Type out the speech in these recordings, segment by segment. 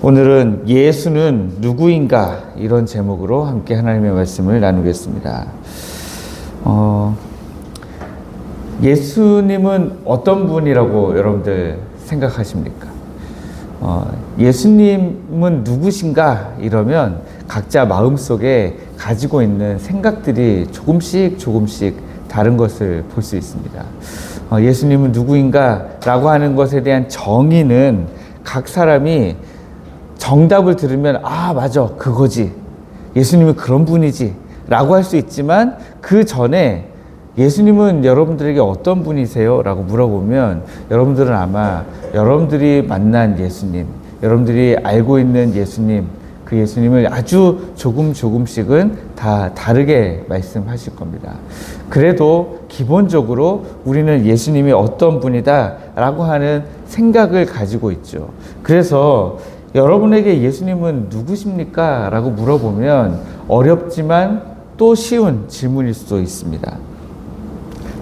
오늘은 예수는 누구인가 이런 제목으로 함께 하나님의 말씀을 나누겠습니다. 예수님은 어떤 분이라고 여러분들 생각하십니까? 예수님은 누구신가 이러면 각자 마음속에 가지고 있는 생각들이 조금씩 다른 것을 볼 수 있습니다. 예수님은 누구인가 라고 하는 것에 대한 정의는 각 사람이 정답을 들으면 맞아 그거지, 예수님은 그런 분이지 라고 할 수 있지만, 그 전에 예수님은 여러분들에게 어떤 분이세요? 라고 물어보면 여러분들은 아마 여러분들이 만난 예수님, 여러분들이 알고 있는 예수님, 그 예수님을 아주 조금씩은 다 다르게 말씀하실 겁니다. 그래도 기본적으로 우리는 예수님이 어떤 분이다 라고 하는 생각을 가지고 있죠. 그래서 여러분에게 예수님은 누구십니까? 라고 물어보면 어렵지만 또 쉬운 질문일 수도 있습니다.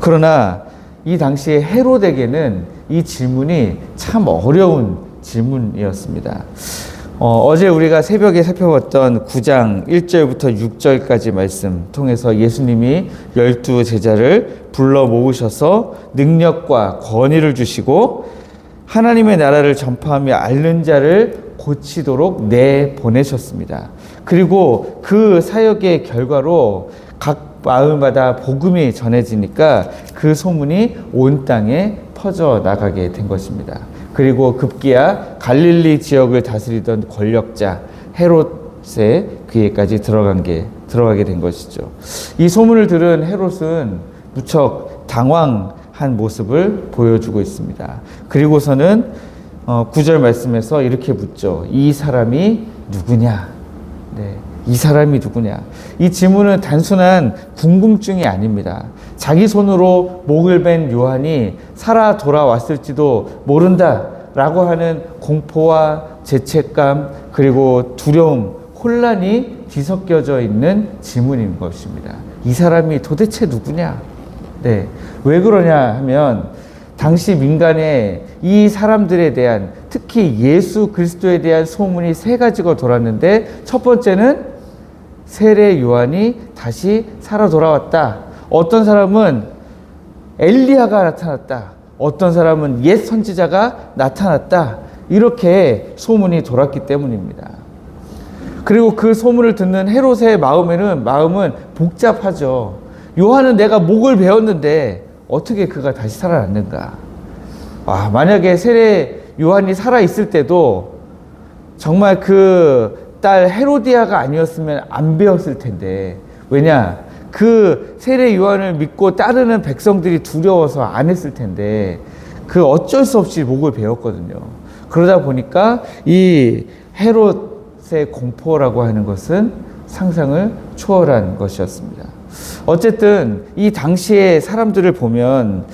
그러나 이 당시에 헤롯에게는 이 질문이 참 어려운 질문이었습니다. 어제 우리가 새벽에 살펴봤던 9장 1절부터 6절까지 말씀 통해서 예수님이 12 제자를 불러 모으셔서 능력과 권위를 주시고 하나님의 나라를 전파하며 앓는 자를 고치도록 내보내셨습니다. 그리고 그 사역의 결과로 각 마을마다 복음이 전해지니까 그 소문이 온 땅에 퍼져 나가게 된 것입니다. 그리고 급기야 갈릴리 지역을 다스리던 권력자 헤롯의 귀에까지 들어가게 된 것이죠. 이 소문을 들은 헤롯은 무척 당황한 모습을 보여주고 있습니다. 그리고서는 9절 말씀에서 이렇게 묻죠. 이 사람이 누구냐? 이 사람이 누구냐? 이 질문은 단순한 궁금증이 아닙니다. 자기 손으로 목을 벤 요한이 살아 돌아왔을지도 모른다라고 하는 공포와 죄책감, 그리고 두려움, 혼란이 뒤섞여져 있는 질문인 것입니다. 이 사람이 도대체 누구냐? 왜 그러냐 하면 당시 민간에 이 사람들에 대한, 특히 예수 그리스도에 대한 소문이 세 가지가 돌았는데, 첫 번째는 세례 요한이 다시 살아 돌아왔다. 어떤 사람은 엘리야가 나타났다. 어떤 사람은 옛 선지자가 나타났다. 이렇게 소문이 돌았기 때문입니다. 그리고 그 소문을 듣는 헤롯의 마음은 복잡하죠. 요한은 내가 목을 베었는데 어떻게 그가 다시 살아났는가? 만약에 세례 요한이 살아있을 때도 정말 그 딸 헤로디아가 아니었으면 안 배웠을 텐데, 왜냐? 그 세례 요한을 믿고 따르는 백성들이 두려워서 안 했을 텐데, 그 어쩔 수 없이 목을 베었거든요. 그러다 보니까 이 헤롯의 공포라고 하는 것은 상상을 초월한 것이었습니다. 어쨌든 이 당시의 사람들을 보면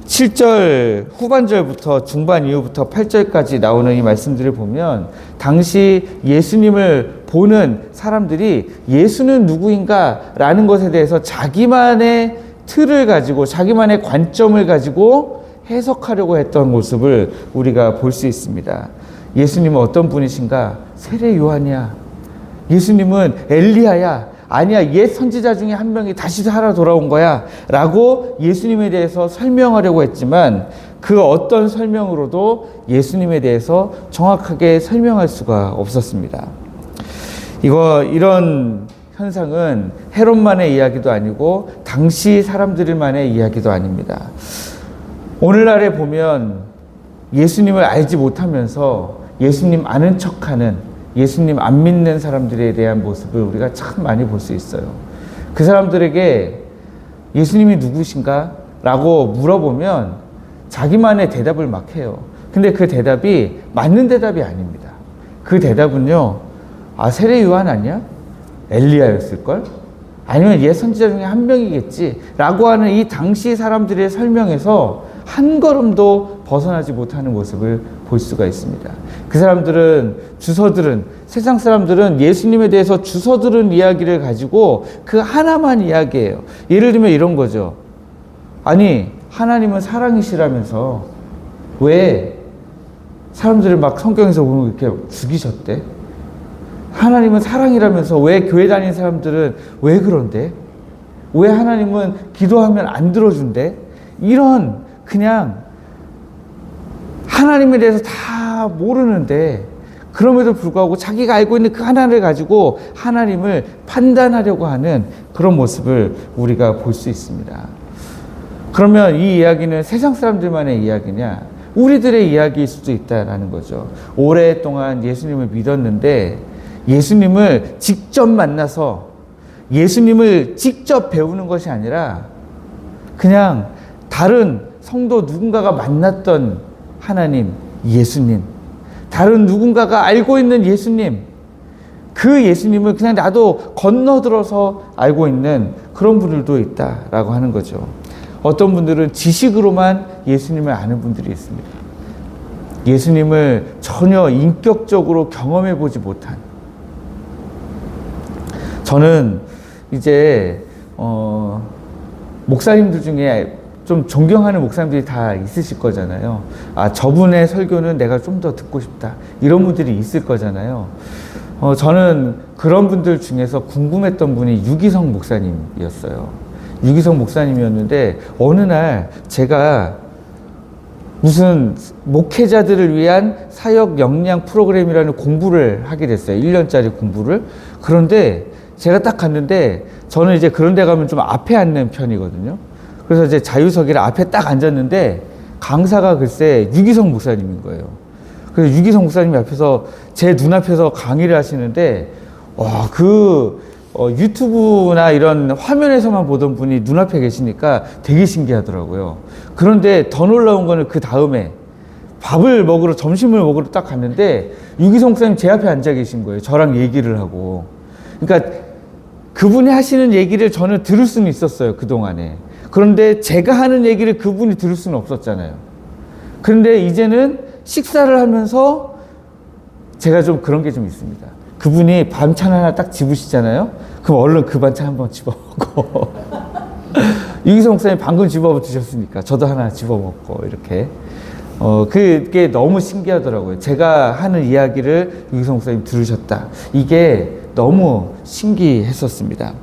7절 후반절부터 중반 이후부터 8절까지 나오는 이 말씀들을 보면 당시 예수님을 보는 사람들이 예수는 누구인가 라는 것에 대해서 자기만의 틀을 가지고 자기만의 관점을 가지고 해석하려고 했던 모습을 우리가 볼 수 있습니다. 예수님은 어떤 분이신가? 세례 요한이야. 예수님은 엘리야야. 아니야, 옛 선지자 중에 한 명이 다시 살아 돌아온 거야 라고 예수님에 대해서 설명하려고 했지만, 그 어떤 설명으로도 예수님에 대해서 정확하게 설명할 수가 없었습니다. 이런 현상은 헤롯만의 이야기도 아니고 당시 사람들만의 이야기도 아닙니다. 오늘날에 보면 예수님을 알지 못하면서 예수님 아는 척하는, 예수님 안 믿는 사람들에 대한 모습을 우리가 참 많이 볼 수 있어요. 그 사람들에게 예수님이 누구신가? 라고 물어보면 자기만의 대답을 막 해요. 근데 그 대답이 맞는 대답이 아닙니다. 그 대답은요, 세례 요한 아니야? 엘리야였을걸? 아니면 옛 선지자 중에 한 명이겠지? 라고 하는 이 당시 사람들의 설명에서 한 걸음도 벗어나지 못하는 모습을 볼 수가 있습니다. 그 사람들은, 세상 사람들은 예수님에 대해서 주워들은 이야기를 가지고 그 하나만 이야기해요. 예를 들면 이런 거죠. 아니, 하나님은 사랑이시라면서 왜 사람들을 막 성경에서 보면 이렇게 죽이셨대. 하나님은 사랑이라면서 왜 교회 다니는 사람들은 왜 그런데? 왜 하나님은 기도하면 안 들어준대? 이런 그냥 하나님에 대해서 다 모르는데 그럼에도 불구하고 자기가 알고 있는 그 하나를 가지고 하나님을 판단하려고 하는 그런 모습을 우리가 볼 수 있습니다. 그러면 이 이야기는 세상 사람들만의 이야기냐? 우리들의 이야기일 수도 있다라는 거죠. 오랫동안 예수님을 믿었는데 예수님을 직접 만나서 예수님을 직접 배우는 것이 아니라 그냥 다른 성도 누군가가 만났던 하나님, 예수님, 다른 누군가가 알고 있는 예수님, 그 예수님을 그냥 나도 건너들어서 알고 있는 그런 분들도 있다라고 하는 거죠. 어떤 분들은 지식으로만 예수님을 아는 분들이 있습니다. 예수님을 전혀 인격적으로 경험해 보지 못한. 저는 이제 목사님들 중에 좀 존경하는 목사님들이 다 있으실 거잖아요. 아, 저분의 설교는 내가 좀 더 듣고 싶다. 이런 분들이 있을 거잖아요. 저는 그런 분들 중에서 궁금했던 분이 유기성 목사님이었어요. 유기성 목사님이었는데 어느 날 제가 무슨 목회자들을 위한 사역 역량 프로그램이라는 공부를 하게 됐어요. 1년짜리 공부를. 그런데 제가 딱 갔는데 저는 이제 그런 데 가면 좀 앞에 앉는 편이거든요. 그래서 이제 자유석이라 앞에 딱 앉았는데 강사가 글쎄 유기성 목사님인 거예요. 그래서 유기성 목사님이 앞에서 제 눈앞에서 강의를 하시는데 와, 유튜브나 이런 화면에서만 보던 분이 눈앞에 계시니까 되게 신기하더라고요. 그런데 더 놀라운 거는 그 다음에 밥을 먹으러, 점심을 먹으러 딱 갔는데 유기성 목사님 제 앞에 앉아 계신 거예요. 저랑 얘기를 하고. 그러니까 그분이 하시는 얘기를 저는 들을 수는 있었어요, 그동안에. 그런데 제가 하는 얘기를 그분이 들을 수는 없었잖아요. 그런데 이제는 식사를 하면서 제가 좀 그런 게 좀 있습니다. 그분이 반찬 하나 딱 집으시잖아요. 그럼 얼른 그 반찬 한번 집어먹고 유기성 목사님 방금 집어 드셨으니까 저도 하나 집어먹고 이렇게 그게 너무 신기하더라고요. 제가 하는 이야기를 유기성 목사님 들으셨다. 이게 너무 신기했었습니다.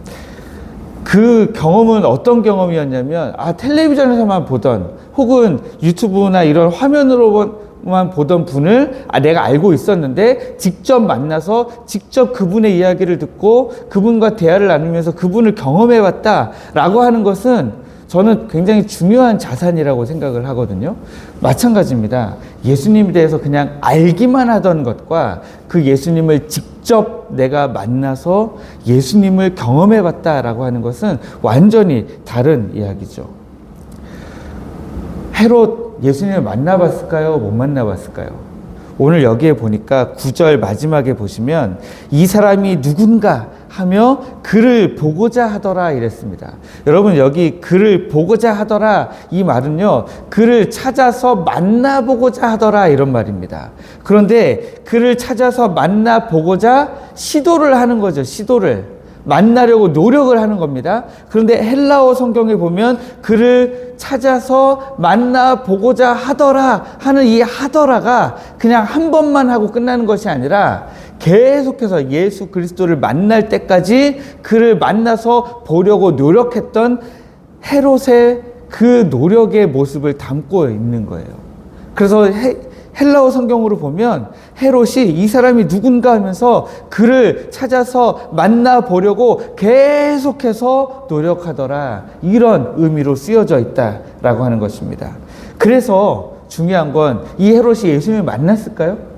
그 경험은 어떤 경험이었냐면 텔레비전에서만 보던 혹은 유튜브나 이런 화면으로만 보던 분을 내가 알고 있었는데 직접 만나서 직접 그분의 이야기를 듣고 그분과 대화를 나누면서 그분을 경험해 봤다라고 하는 것은 저는 굉장히 중요한 자산이라고 생각을 하거든요. 마찬가지입니다. 예수님에 대해서 그냥 알기만 하던 것과 그 예수님을 직접 내가 만나서 예수님을 경험해 봤다라고 하는 것은 완전히 다른 이야기죠. 헤롯 예수님을 만나봤을까요? 못 만나봤을까요? 오늘 여기에 보니까 9절 마지막에 보시면 이 사람이 누군가 하며 그를 보고자 하더라 이랬습니다. 여러분 여기 그를 보고자 하더라 이 말은요 그를 찾아서 만나보고자 하더라 이런 말입니다. 그런데 그를 찾아서 만나보고자 시도를 하는 거죠. 시도를 만나려고 노력을 하는 겁니다. 그런데 헬라어 성경에 보면 그를 찾아서 만나보고자 하더라 하는 이 하더라가 그냥 한 번만 하고 끝나는 것이 아니라 계속해서 예수 그리스도를 만날 때까지 그를 만나서 보려고 노력했던 헤롯의 그 노력의 모습을 담고 있는 거예요. 그래서 헬라어 성경으로 보면 헤롯이 이 사람이 누군가 하면서 그를 찾아서 만나보려고 계속해서 노력하더라 이런 의미로 쓰여져 있다라고 하는 것입니다. 그래서 중요한 건 이 헤롯이 예수님을 만났을까요?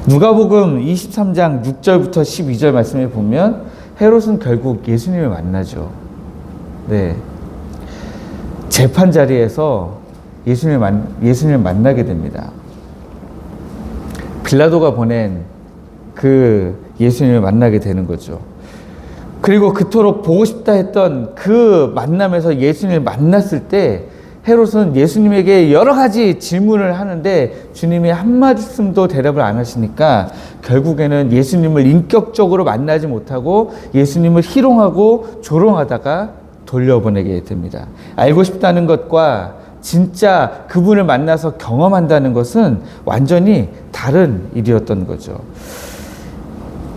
누가복음 23장 6절부터 12절 말씀에 보면 헤롯은 결국 예수님을 만나죠. 네, 재판 자리에서 예수님을 만나게 됩니다. 빌라도가 보낸 그 예수님을 만나게 되는 거죠. 그리고 그토록 보고 싶다 했던 그 만남에서 예수님을 만났을 때 헤롯은 예수님에게 여러 가지 질문을 하는데 주님이 한마디쯤도 대답을 안 하시니까 결국에는 예수님을 인격적으로 만나지 못하고 예수님을 희롱하고 조롱하다가 돌려보내게 됩니다. 알고 싶다는 것과 진짜 그분을 만나서 경험한다는 것은 완전히 다른 일이었던 거죠.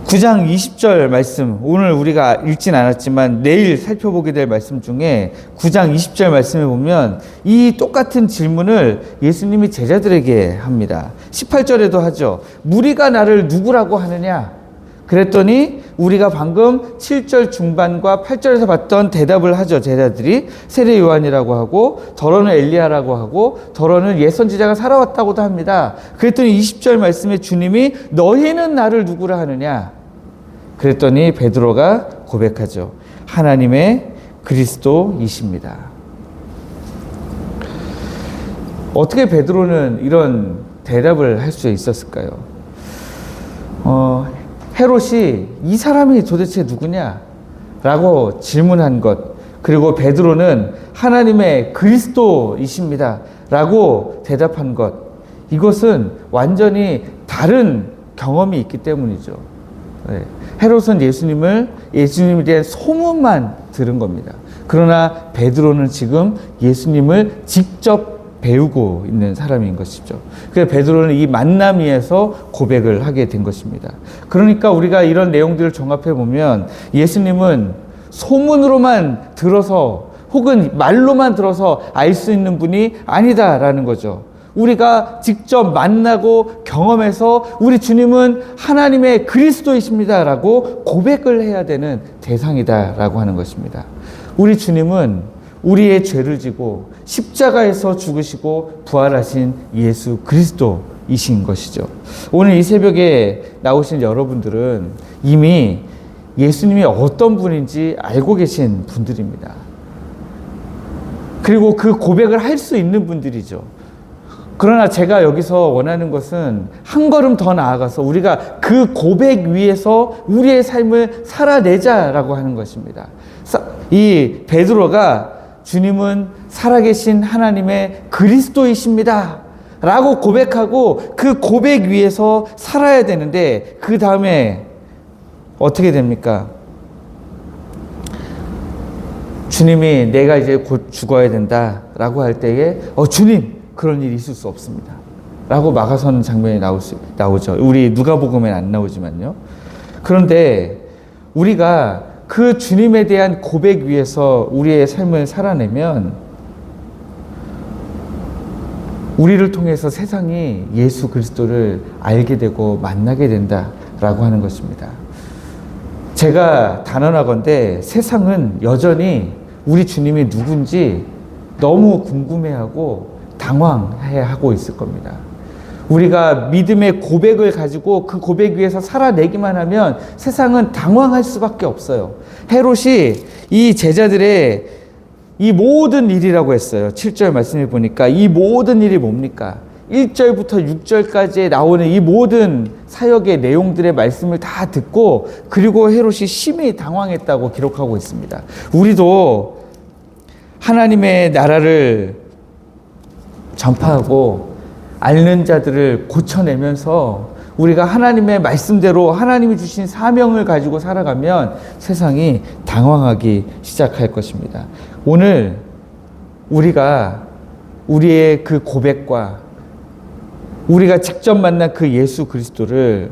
9장 20절 말씀, 오늘 우리가 읽진 않았지만 내일 살펴보게 될 말씀 중에 9장 20절 말씀에 보면 이 똑같은 질문을 예수님이 제자들에게 합니다. 18절에도 하죠. 무리가 나를 누구라고 하느냐? 그랬더니 우리가 방금 7절 중반과 8절에서 봤던 대답을 하죠. 제자들이 세례 요한이라고 하고 더러는 엘리야라고 하고 더러는 옛 선지자가 살아왔다고도 합니다. 그랬더니 20절 말씀에 주님이 너희는 나를 누구라 하느냐? 그랬더니 베드로가 고백하죠. 하나님의 그리스도이십니다. 어떻게 베드로는 이런 대답을 할 수 있었을까요? 헤롯이 이 사람이 도대체 누구냐? 라고 질문한 것, 그리고 베드로는 하나님의 그리스도이십니다. 라고 대답한 것, 이것은 완전히 다른 경험이 있기 때문이죠. 네. 헤롯은 예수님에 대한 소문만 들은 겁니다. 그러나 베드로는 지금 예수님을 직접 배우고 있는 사람인 것이죠. 그래서 베드로는 이 만남 위에서 고백을 하게 된 것입니다. 그러니까 우리가 이런 내용들을 종합해 보면 예수님은 소문으로만 들어서 혹은 말로만 들어서 알 수 있는 분이 아니다라는 거죠. 우리가 직접 만나고 경험해서 우리 주님은 하나님의 그리스도이십니다라고 고백을 해야 되는 대상이다라고 하는 것입니다. 우리 주님은 우리의 죄를 지고 십자가에서 죽으시고 부활하신 예수 그리스도이신 것이죠. 오늘 이 새벽에 나오신 여러분들은 이미 예수님이 어떤 분인지 알고 계신 분들입니다. 그리고 그 고백을 할 수 있는 분들이죠. 그러나 제가 여기서 원하는 것은 한 걸음 더 나아가서 우리가 그 고백 위에서 우리의 삶을 살아내자라고 하는 것입니다. 이 베드로가 주님은 살아계신 하나님의 그리스도이십니다 라고 고백하고 그 고백 위에서 살아야 되는데 그 다음에 어떻게 됩니까? 주님이 내가 이제 곧 죽어야 된다 라고 할 때에 주님 그런 일이 있을 수 없습니다 라고 막아서는 장면이 나오죠. 우리 누가복음엔 안 나오지만요. 그런데 우리가 그 주님에 대한 고백 위에서 우리의 삶을 살아내면 우리를 통해서 세상이 예수 그리스도를 알게 되고 만나게 된다라고 하는 것입니다. 제가 단언하건대 세상은 여전히 우리 주님이 누군지 너무 궁금해하고 당황해하고 있을 겁니다. 우리가 믿음의 고백을 가지고 그 고백 위에서 살아내기만 하면 세상은 당황할 수밖에 없어요. 헤롯이 이 제자들의 이 모든 일이라고 했어요. 7절 말씀해 보니까 이 모든 일이 뭡니까? 1절부터 6절까지 나오는 이 모든 사역의 내용들의 말씀을 다 듣고 그리고 헤롯이 심히 당황했다고 기록하고 있습니다. 우리도 하나님의 나라를 전파하고 앓는 자들을 고쳐내면서 우리가 하나님의 말씀대로 하나님이 주신 사명을 가지고 살아가면 세상이 당황하기 시작할 것입니다. 오늘 우리가 우리의 그 고백과 우리가 직접 만난 그 예수 그리스도를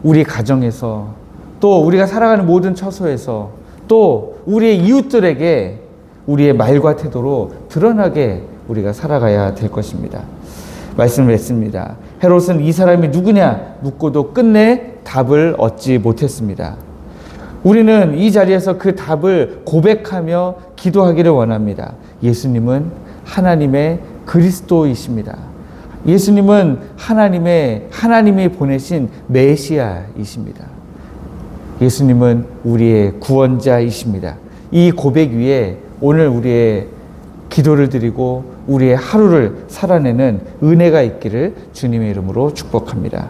우리 가정에서 또 우리가 살아가는 모든 처소에서 또 우리의 이웃들에게 우리의 말과 태도로 드러나게 우리가 살아가야 될 것입니다. 말씀을 했습니다. 헤롯은 이 사람이 누구냐 묻고도 끝내 답을 얻지 못했습니다. 우리는 이 자리에서 그 답을 고백하며 기도하기를 원합니다. 예수님은 하나님의 그리스도이십니다. 예수님은 하나님이 보내신 메시아이십니다. 예수님은 우리의 구원자이십니다. 이 고백 위에 오늘 우리의 기도를 드리고 우리의 하루를 살아내는 은혜가 있기를 주님의 이름으로 축복합니다.